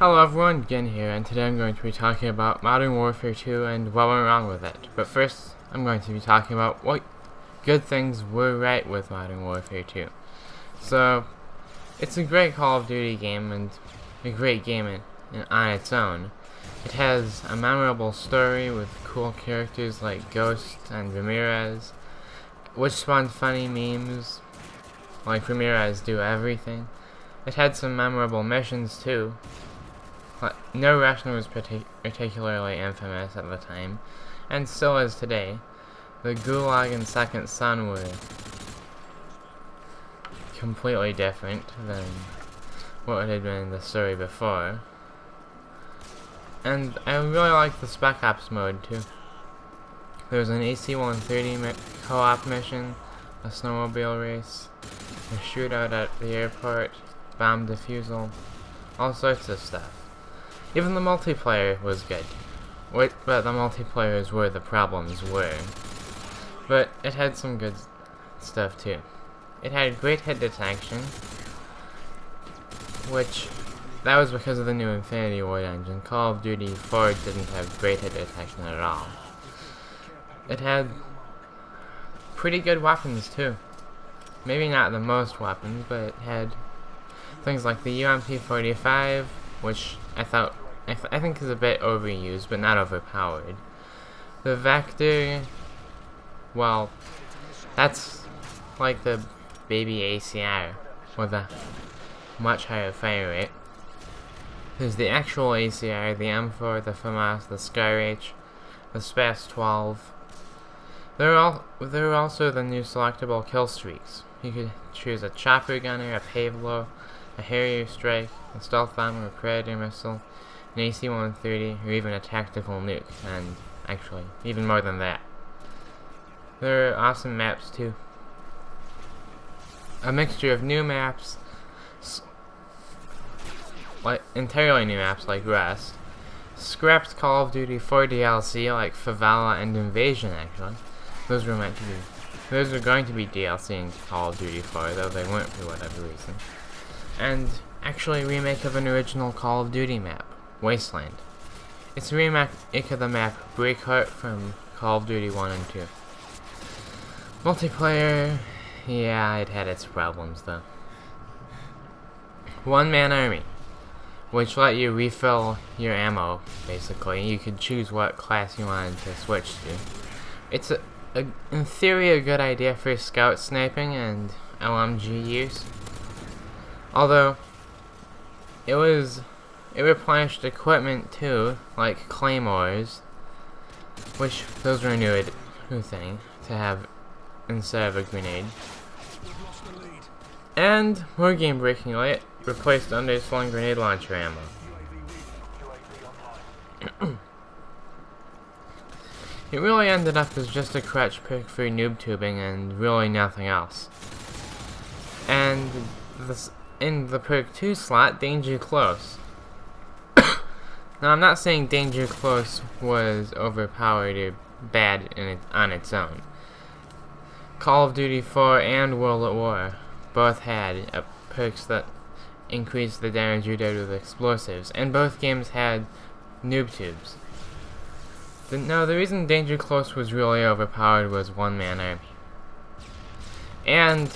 Hello everyone, Gin here, and today I'm going to be talking about Modern Warfare 2 and what went wrong with it. But first, I'm going to be talking about what good things were right with Modern Warfare 2. So, it's a great Call of Duty game and a great game on its own. It has a memorable story with cool characters like Ghost and Ramirez, which spawned funny memes like Ramirez do everything. It had some memorable missions too. No Russian was particularly infamous at the time, and still is today. The Gulag and Second Son were completely different than what had been in the story before. And I really like the Spec Ops mode too. There was an AC-130 co-op mission, a snowmobile race, a shootout at the airport, bomb defusal, all sorts of stuff. Even the multiplayer was good, but the multiplayer is where the problems were. But it had some good stuff too. It had great hit detection, which that was because of the new Infinity Ward engine. Call of Duty 4 didn't have great hit detection at all. It had pretty good weapons too. Maybe not the most weapons, but it had things like the UMP-45, which I think is a bit overused, but not overpowered. The Vector, well, that's like the baby ACR with a much higher fire rate. There's the actual ACR, the M4, the FAMAS, the SCAR-H, the SPAS-12. There are also the new selectable kill streaks. You could choose a chopper gunner, a Pavlo, a Harrier strike, a stealth bomber, a Predator missile, an AC-130, or even a tactical nuke, and actually, even more than that. There are awesome maps too. A mixture of new maps, like entirely new maps like Rust, scrapped Call of Duty 4 DLC like Favela and Invasion actually. Those were going to be DLC in Call of Duty 4, though they weren't for whatever reason. And actually a remake of an original Call of Duty map, Wasteland. It's a remake of the map Breakheart from Call of Duty 1 and 2. Multiplayer, yeah, it had its problems though. One-man army, which let you refill your ammo, basically. You could choose what class you wanted to switch to. It's in theory a good idea for scout sniping and LMG use. Although, it replenished equipment too, like claymores, which those were a new thing to have instead of a grenade. And more game-breaking light replaced underslung grenade launcher ammo. It really ended up as just a crutch pick for noob tubing and really nothing else. And in the perk 2 slot, Danger Close. Now, I'm not saying Danger Close was overpowered or bad on its own. Call of Duty 4 and World at War both had perks that increased the damage you did with explosives, and both games had noob tubes. The reason Danger Close was really overpowered was one-man army. And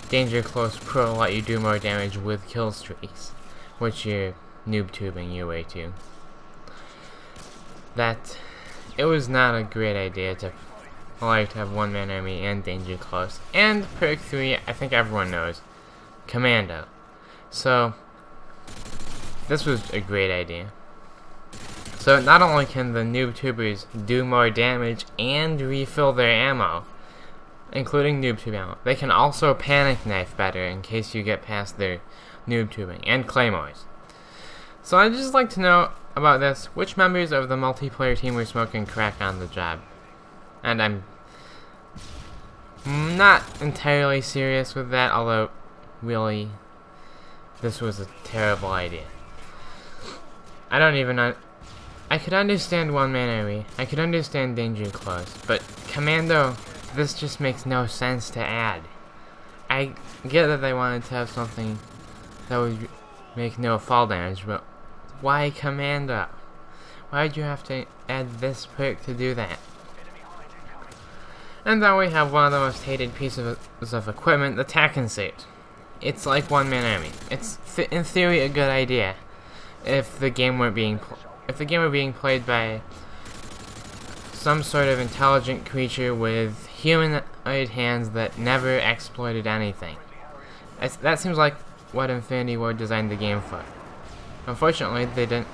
Danger Close Pro let you do more damage with kill streaks, which you're noob tubing your way to. It was not a great idea to have one-man army and Danger Close. And perk 3, I think everyone knows, Commando. So, this was a great idea. So not only can the noob tubers do more damage and refill their ammo, including noob tube ammo, they can also panic knife better in case you get past their noob tubing, and claymores. So I'd just like to know about this, which members of the multiplayer team were smoking crack on the job? And I'm not entirely serious with that, although really, this was a terrible idea. I could understand one-man army, I could understand Danger Close, but Commando, this just makes no sense to add. I get that they wanted to have something that would make no fall damage, but Why Commando? Why'd you have to add this perk to do that? And then we have one of the most hated pieces of equipment, the Tacken suit. It's like one-man army. It's in theory a good idea if the game were being played by some sort of intelligent creature with humanoid hands that never exploited anything. That seems like what Infinity Ward designed the game for. Unfortunately, they didn't.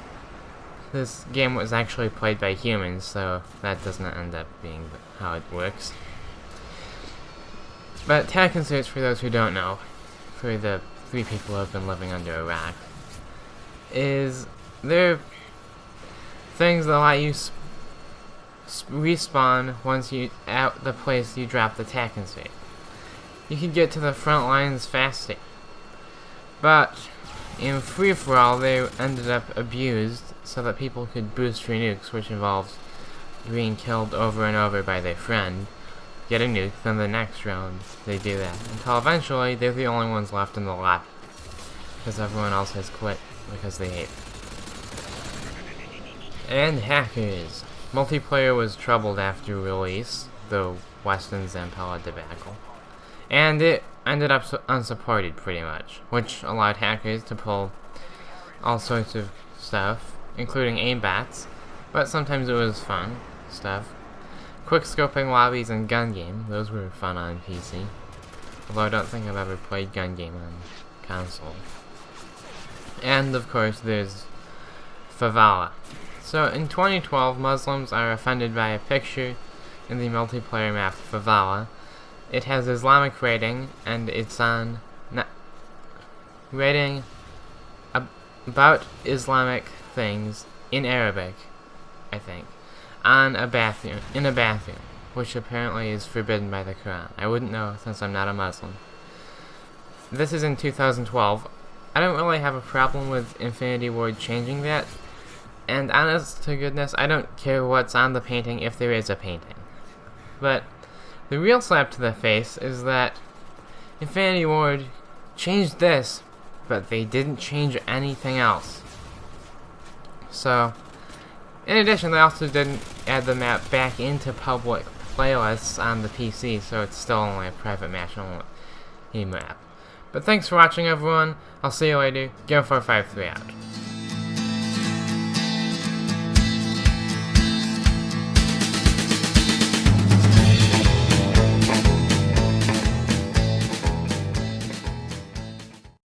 This game was actually played by humans, so that doesn't end up being how it works. But Tacken suits, for those who don't know, for the 3 people who have been living under a rock, they're things that let you respawn once you at the place you drop the Tacken suit. You can get to the front lines faster. But in free-for-all, they ended up abused so that people could boost for nukes, which involves being killed over and over by their friend, get a nuke, then the next round they do that, until eventually they're the only ones left in the lab, because everyone else has quit because they hate. And hackers. Multiplayer was troubled after release, the Weston Zampella debacle, and it ended up unsupported pretty much, which allowed hackers to pull all sorts of stuff, including aimbots, but sometimes it was fun stuff. Quick scoping lobbies and gun game, those were fun on PC, although I don't think I've ever played gun game on console. And of course there's Favela. So in 2012, Muslims are offended by a picture in the multiplayer map Favela. It has Islamic rating, and it's on rating about Islamic things in Arabic, I think, in a bathroom, which apparently is forbidden by the Quran. I wouldn't know since I'm not a Muslim. This is in 2012. I don't really have a problem with Infinity Ward changing that, and honest to goodness, I don't care what's on the painting if there is a painting. But the real slap to the face is that Infinity Ward changed this, but they didn't change anything else. So, in addition, they also didn't add the map back into public playlists on the PC, so it's still only a private match only map. But thanks for watching, everyone. I'll see you later. Go453 out.